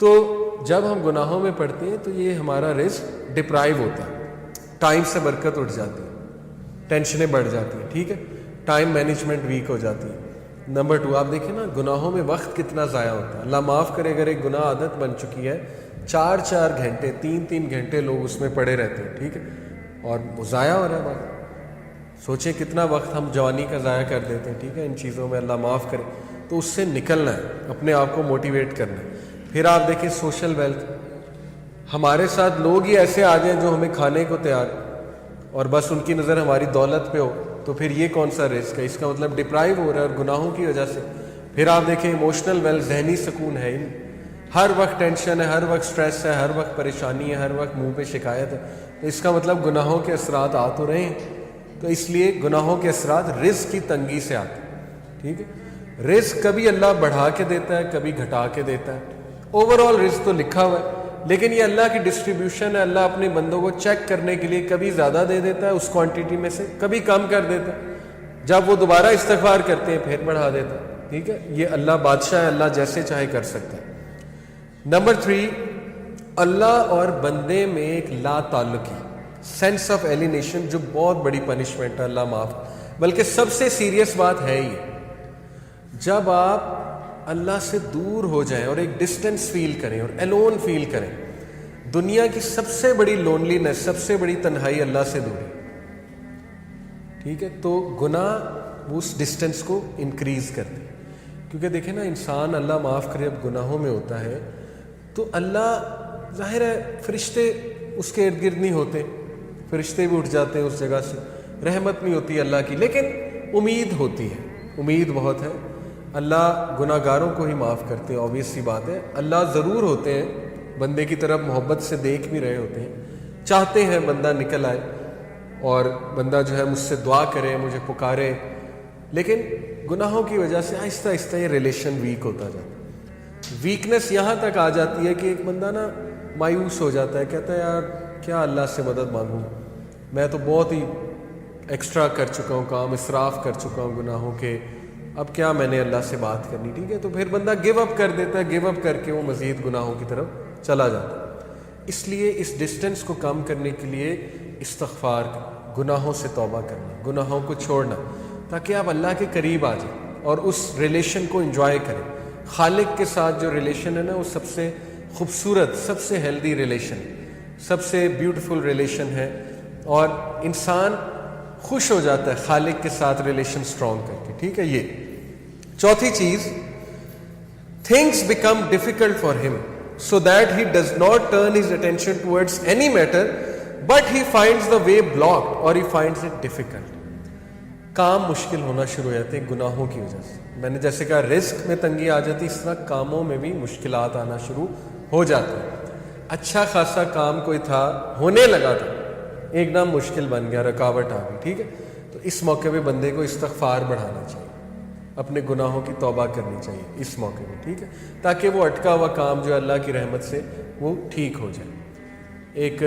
تو جب ہم گناہوں میں پڑتے ہیں تو یہ ہمارا رزق ڈپرائیو ہوتا ہے، ٹائم سے برکت اٹھ جاتی ہے، ٹینشنیں بڑھ جاتی ہیں، ٹھیک ہے، ٹائم مینجمنٹ ویک ہو جاتی ہے۔ نمبر 2، آپ دیکھیں نا گناہوں میں وقت کتنا ضائع ہوتا ہے۔ اللہ معاف کرے، اگر ایک گناہ عادت بن چکی ہے، 4 گھنٹے 3 گھنٹے لوگ اس میں پڑے رہتے ہیں، ٹھیک ہے، اور وہ ضائع ہو رہا ہے وقت۔ سوچیں کتنا وقت ہم جوانی کا ضائع کر دیتے ہیں، ٹھیک ہے، ان چیزوں میں، اللہ معاف کرے۔ تو اس سے نکلنا ہے، اپنے آپ کو موٹیویٹ کرنا ہے۔ پھر آپ دیکھیں سوشل ویلتھ، ہمارے ساتھ لوگ ہی ایسے آ جائیں جو ہمیں کھانے کو تیار، اور بس ان کی نظر ہماری دولت پہ ہو، تو پھر یہ کون سا رزق ہے؟ اس کا مطلب ڈپرائیو ہو رہا ہے اور گناہوں کی وجہ سے۔ پھر آپ دیکھیں ایموشنل ویلتھ، ذہنی سکون ہے، ہر وقت ٹینشن ہے، ہر وقت سٹریس ہے، ہر وقت پریشانی ہے، ہر وقت منہ پہ شکایت ہے، تو اس کا مطلب گناہوں کے اثرات آ تو رہے ہیں۔ تو اس لیے گناہوں کے اثرات رزق کی تنگی سے آتے ہیں، ٹھیک ہے۔ رزق کبھی اللہ بڑھا کے دیتا ہے، کبھی گھٹا کے دیتا ہے، اوور آل رزق تو لکھا ہوا ہے، لیکن یہ اللہ کی ڈسٹریبیوشن ہے۔ اللہ اپنے بندوں کو چیک کرنے کے لیے کبھی زیادہ دے دیتا ہے اس کوانٹٹی میں سے، کبھی کم کر دیتا ہے، جب وہ دوبارہ استغفار کرتے ہیں پھر بڑھا دیتا ہے، ٹھیک ہے۔ یہ اللہ بادشاہ ہے، اللہ جیسے چاہے کر سکتا ہے۔ نمبر 3، اللہ اور بندے میں ایک لا تعلقی، سینس آف ایلینیشن، جو بہت بڑی پنشمنٹ ہے، اللہ معاف، بلکہ سب سے سیریس بات ہے یہ، جب آپ اللہ سے دور ہو جائیں اور ایک ڈسٹینس فیل کریں اور الون فیل کریں۔ دنیا کی سب سے بڑی لونلینس، سب سے بڑی تنہائی اللہ سے دوری، ٹھیک ہے۔ تو گناہ اس ڈسٹینس کو انکریز کرتے ہیں، کیونکہ دیکھیں نا انسان، اللہ معاف کرے، اب گناہوں میں ہوتا ہے تو اللہ، ظاہر ہے فرشتے اس کے ارد گرد نہیں ہوتے، فرشتے بھی اٹھ جاتے ہیں اس جگہ سے، رحمت نہیں ہوتی اللہ کی، لیکن امید ہوتی ہے، امید بہت ہے۔ اللہ گناہ گاروں کو ہی معاف کرتے ہیں، آبویس سی بات ہے۔ اللہ ضرور ہوتے ہیں، بندے کی طرف محبت سے دیکھ بھی رہے ہوتے ہیں، چاہتے ہیں بندہ نکل آئے اور بندہ جو ہے مجھ سے دعا کرے، مجھے پکارے، لیکن گناہوں کی وجہ سے آہستہ آہستہ یہ ریلیشن ویک ہوتا جاتا ہے۔ ویکنس یہاں تک آ جاتی ہے کہ ایک بندہ نا مایوس ہو جاتا ہے، کہتا ہے یار کیا اللہ سے مدد مانگوں، میں تو بہت ہی ایکسٹرا کر چکا ہوں کام، اسراف کر چکا ہوں گناہوں کے، اب کیا میں نے اللہ سے بات کرنی، ٹھیک ہے۔ تو پھر بندہ گیو اپ کر دیتا ہے، گیو اپ کر کے وہ مزید گناہوں کی طرف چلا جاتا ہے۔ اس لیے اس ڈسٹینس کو کم کرنے کے لیے استغفار، گناہوں سے توبہ کرنا، گناہوں کو چھوڑنا، تاکہ آپ اللہ کے قریب آ جائیں اور اس ریلیشن کو انجوائے کریں۔ خالق کے ساتھ جو ریلیشن ہے نا، وہ سب سے خوبصورت، سب سے ہیلدی ریلیشن، سب سے بیوٹیفل ریلیشن ہے، اور انسان خوش ہو جاتا ہے خالق کے ساتھ ریلیشن سٹرونگ کر کے، ٹھیک ہے۔ یہ چوتھی چیز، things become difficult for him so that he does not turn his attention towards any matter but he finds the way blocked or he finds it difficult۔ کام مشکل ہونا شروع ہو جاتے ہیں گناہوں کی وجہ سے۔ میں نے جیسے کہا رزق میں تنگی آ جاتی، اس طرح کاموں میں بھی مشکلات آنا شروع ہو جاتی ہیں۔ اچھا خاصا کام کوئی تھا، ہونے لگا تھا، ایک دم مشکل بن گیا، رکاوٹ آ گئی، ٹھیک ہے۔ تو اس موقع پہ بندے کو استغفار بڑھانا چاہیے، اپنے گناہوں کی توبہ کرنی چاہیے اس موقع پہ، ٹھیک ہے، تاکہ وہ اٹکا ہوا کام جو اللہ کی رحمت سے وہ ٹھیک ہو جائے۔ ایک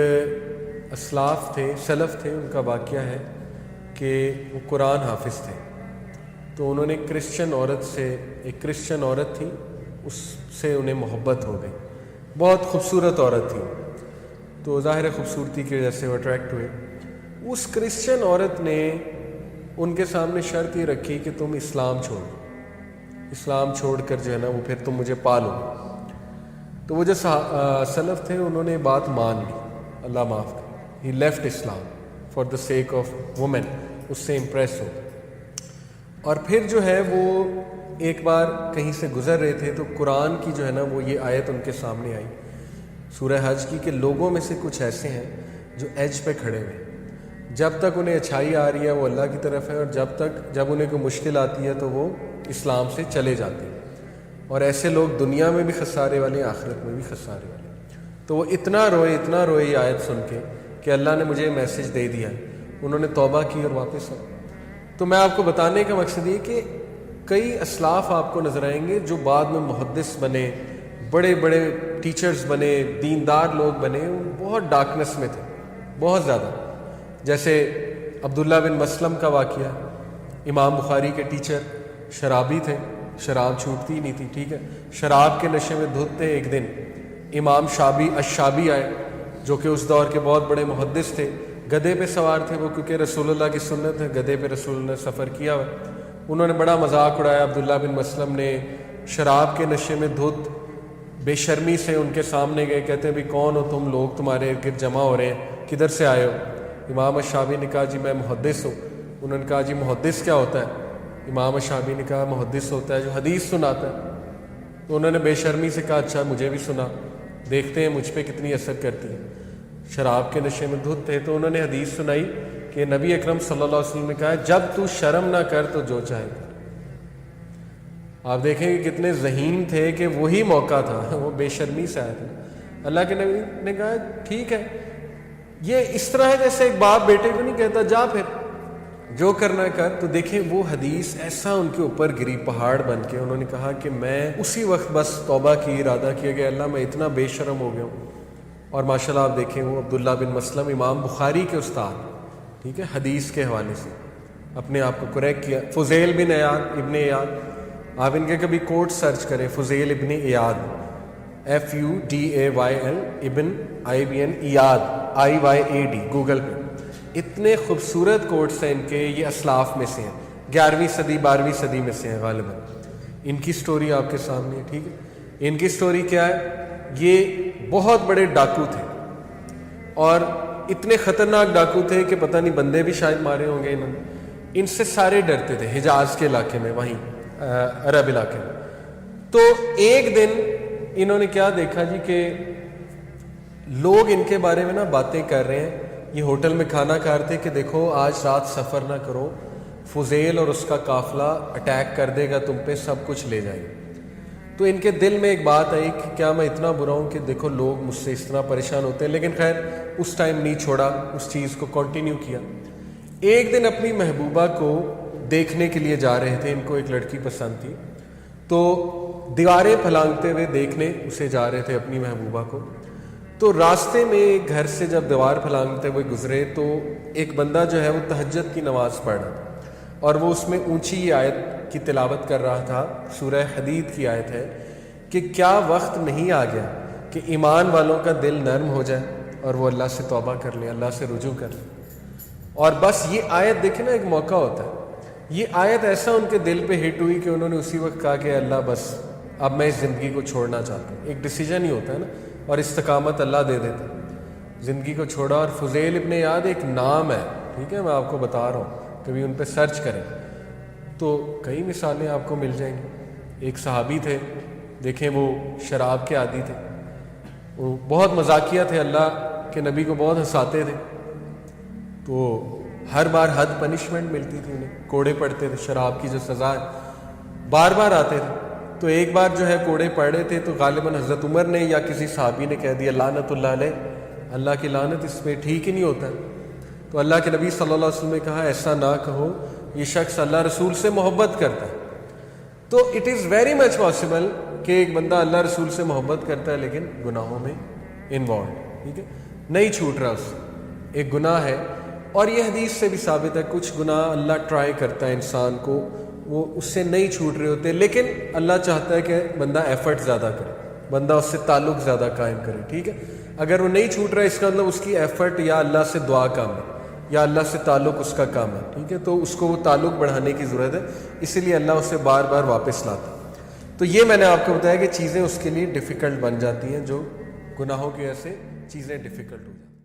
اسلاف تھے، سلف تھے، ان کا واقعہ ہے کہ وہ قرآن حافظ تھے، تو انہوں نے کرسچن عورت سے، ایک کرسچن عورت تھی، اس سے انہیں محبت ہو گئی، بہت خوبصورت عورت تھی، تو ظاہر خوبصورتی کی وجہ سے وہ اٹریکٹ ہوئے۔ اس کرسچن عورت نے ان کے سامنے شرط یہ رکھی کہ تم اسلام چھوڑ کر جو ہے نا وہ پھر تم مجھے پالو۔ تو وہ جو سلف تھے انہوں نے بات مان لی، اللہ معاف کرے، he left Islam for the sake of woman, اس سے امپریس ہو۔ اور پھر جو ہے وہ ایک بار کہیں سے گزر رہے تھے تو قرآن کی جو ہے نا وہ یہ آیت ان کے سامنے آئی، سورہ حج کی، کہ لوگوں میں سے کچھ ایسے ہیں جو ایج پہ کھڑے ہوئے، جب تک انہیں اچھائی آ رہی ہے وہ اللہ کی طرف ہے، اور جب انہیں کوئی مشکل آتی ہے تو وہ اسلام سے چلے جاتے ہیں، اور ایسے لوگ دنیا میں بھی خسارے والے ہیں، آخرت میں بھی خسارے والے ہیں۔ تو وہ اتنا روئے یہ آیت سن کے کہ اللہ نے مجھے میسج دے دیا، انہوں نے توبہ کی اور واپس آئے۔ تو میں آپ کو بتانے کا مقصد یہ کہ کئی اسلاف آپ کو نظر آئیں گے جو بعد میں محدث بنے، بڑے بڑے ٹیچرز بنے، دیندار لوگ بنے، بہت ڈارکنس میں تھے، بہت زیادہ۔ جیسے عبداللہ بن مسلم کا واقعہ، امام بخاری کے ٹیچر، شرابی تھے، شراب چھوٹتی ہی نہیں تھی، ٹھیک ہے، شراب کے نشے میں دھت تھے، ایک دن امام شابی الشابی آئے جو کہ اس دور کے بہت بڑے محدث تھے، گدھے پہ سوار تھے وہ، کیونکہ رسول اللہ کی سنت ہے، گدھے پہ رسول اللہ نے سفر کیا ہوا۔ انہوں نے بڑا مذاق اڑایا عبداللہ بن مسلم نے، شراب کے نشے میں دھت بے شرمی سے ان کے سامنے گئے، کہتے ہیں بھی کون ہو تم لوگ، تمہارے گرد جمع ہو رہے ہیں، کدھر سے آئے ہو؟ امام الشابی نے کہا جی میں محدث ہوں۔ انہوں نے کہا جی محدث کیا ہوتا ہے؟ امام الشابی نے کہا محدث ہوتا ہے جو حدیث سناتا ہے۔ تو انہوں نے بے شرمی سے کہا اچھا مجھے بھی سنا، دیکھتے ہیں مجھ پہ کتنی اثر کرتی ہے۔ شراب کے نشے میں دھت تھے تو انہوں نے حدیث سنائی کہ نبی اکرم صلی اللہ علیہ وسلم نے کہا جب تو شرم نہ کر تو جو چاہے کر۔ آپ دیکھیں کہ کتنے ذہین تھے کہ وہی موقع تھا، وہ بے شرمی سے آئے تھے۔ اللہ کے نبی نے کہا ٹھیک ہے، یہ اس طرح ہے جیسے ایک باپ بیٹے کو نہیں کہتا جا پھر جو کرنا ہے کر۔ تو دیکھیں وہ حدیث ایسا ان کے اوپر گری پہاڑ بن کے، انہوں نے کہا کہ میں اسی وقت بس توبہ کی، ارادہ کیا کہ اللہ میں اتنا بے شرم ہو گیا ہوں۔ اور ماشاءاللہ آپ دیکھیں وہ عبداللہ بن مسلم امام بخاری کے استاد، ٹھیک ہے، حدیث کے حوالے سے اپنے آپ کو کریکٹ کیا۔ فضیل بن ایاد ابن ایاد، آپ ان کے کبھی کوٹ سرچ کریں، فضیل ابن ایاد، FUDAYL ابن IBN ایاد IYAD، گوگل پہ اتنے خوبصورت کوٹس ہیں ان کے، یہ اسلاف میں سے ہیں، 11ویں صدی 12ویں صدی میں سے ہیں غالباً۔ ان کی سٹوری آپ کے سامنے ہے، ٹھیک ہے۔ ان کی سٹوری کیا ہے؟ یہ بہت بڑے ڈاکو تھے اور اتنے خطرناک ڈاکو تھے کہ پتہ نہیں بندے بھی شاید مارے ہوں گے انہوں نے۔ ان سے سارے ڈرتے تھے حجاز کے علاقے میں، وہیں عرب علاقے میں۔ تو ایک دن انہوں نے کیا دیکھا جی کہ لوگ ان کے بارے میں نا باتیں کر رہے ہیں، یہ ہوٹل میں کھانا کھا رہے تھے کہ دیکھو آج رات سفر نہ کرو، فضیل اور اس کا قافلہ اٹیک کر دے گا تم پہ، سب کچھ لے جائیں گے۔ تو ان کے دل میں ایک بات آئی کہ کیا میں اتنا برا ہوں کہ دیکھو لوگ مجھ سے اس طرح پریشان ہوتے ہیں، لیکن خیر اس ٹائم نہیں چھوڑا، اس چیز کو کنٹینیو کیا۔ ایک دن اپنی محبوبہ کو دیکھنے کے لیے جا رہے تھے، ان کو ایک لڑکی پسند تھی، تو دیواریں پھلانگتے ہوئے دیکھنے اسے جا رہے تھے اپنی محبوبہ کو۔ تو راستے میں گھر سے جب دیوار پھلانگتے ہوئے گزرے تو ایک بندہ جو ہے وہ تہجد کی نماز پڑھ رہا تھا، اور وہ اس میں اونچی یہ آیت کی تلاوت کر رہا تھا، سورہ حدید کی آیت ہے کہ کیا وقت نہیں آ گیا کہ ایمان والوں کا دل نرم ہو جائے اور وہ اللہ سے توبہ کر لیں، اللہ سے رجوع کر لیں۔ اور بس یہ آیت دیکھیں نا، ایک موقع ہوتا ہے، یہ آیت ایسا ان کے دل پہ ہٹ ہوئی کہ انہوں نے اسی وقت کہا کہ اللہ بس اب میں اس زندگی کو چھوڑنا چاہتا ہوں۔ ایک ڈیسیجن ہی ہوتا ہے نا، اور استقامت اللہ دے دیتا ہے۔ زندگی کو چھوڑا، اور فضیل ابن ایاد ایک نام ہے، ٹھیک ہے، میں آپ کو بتا رہا ہوں، کبھی ان پہ سرچ کریں تو کئی مثالیں آپ کو مل جائیں گی۔ ایک صحابی تھے، دیکھیں وہ شراب کے عادی تھے، وہ بہت مذاقیہ تھے، اللہ کے نبی کو بہت ہنساتے تھے، تو ہر بار حد پنشمنٹ ملتی تھی انہیں، کوڑے پڑتے تھے، شراب کی جو سزا ہے بار بار آتے تھے۔ تو ایک بار جو ہے کوڑے پڑ رہے تھے تو غالباً حضرت عمر نے یا کسی صحابی نے کہہ دیا لعنت اللہ علیہ، اللہ کی لعنت اس پہ، ٹھیک ہی نہیں ہوتا۔ تو اللہ کے نبی صلی اللہ علیہ وسلم نے کہا ایسا نہ کہو، یہ شخص اللہ رسول سے محبت کرتا ہے۔ تو it is very much possible کہ ایک بندہ اللہ رسول سے محبت کرتا ہے لیکن گناہوں میں انوالوڈ، ٹھیک ہے، نہیں چھوٹ رہا اس سے، ایک گناہ ہے۔ اور یہ حدیث سے بھی ثابت ہے، کچھ گناہ اللہ ٹرائی کرتا ہے انسان کو، وہ اس سے نہیں چھوٹ رہے ہوتے، لیکن اللہ چاہتا ہے کہ بندہ ایفرٹ زیادہ کرے، بندہ اس سے تعلق زیادہ قائم کرے، ٹھیک ہے۔ اگر وہ نہیں چھوٹ رہا ہے اس کا مطلب اس کی ایفرٹ یا اللہ سے دعا کام ہے یا اللہ سے تعلق اس کا کام ہے، ٹھیک ہے، تو اس کو وہ تعلق بڑھانے کی ضرورت ہے، اسی لیے اللہ اسے بار بار واپس لاتا ہے۔ تو یہ میں نے آپ کو بتایا کہ چیزیں اس کے لیے ڈیفیکلٹ بن جاتی ہیں، جو گناہوں کی وجہ سے چیزیں ڈیفیکلٹ ہو جاتی ہیں۔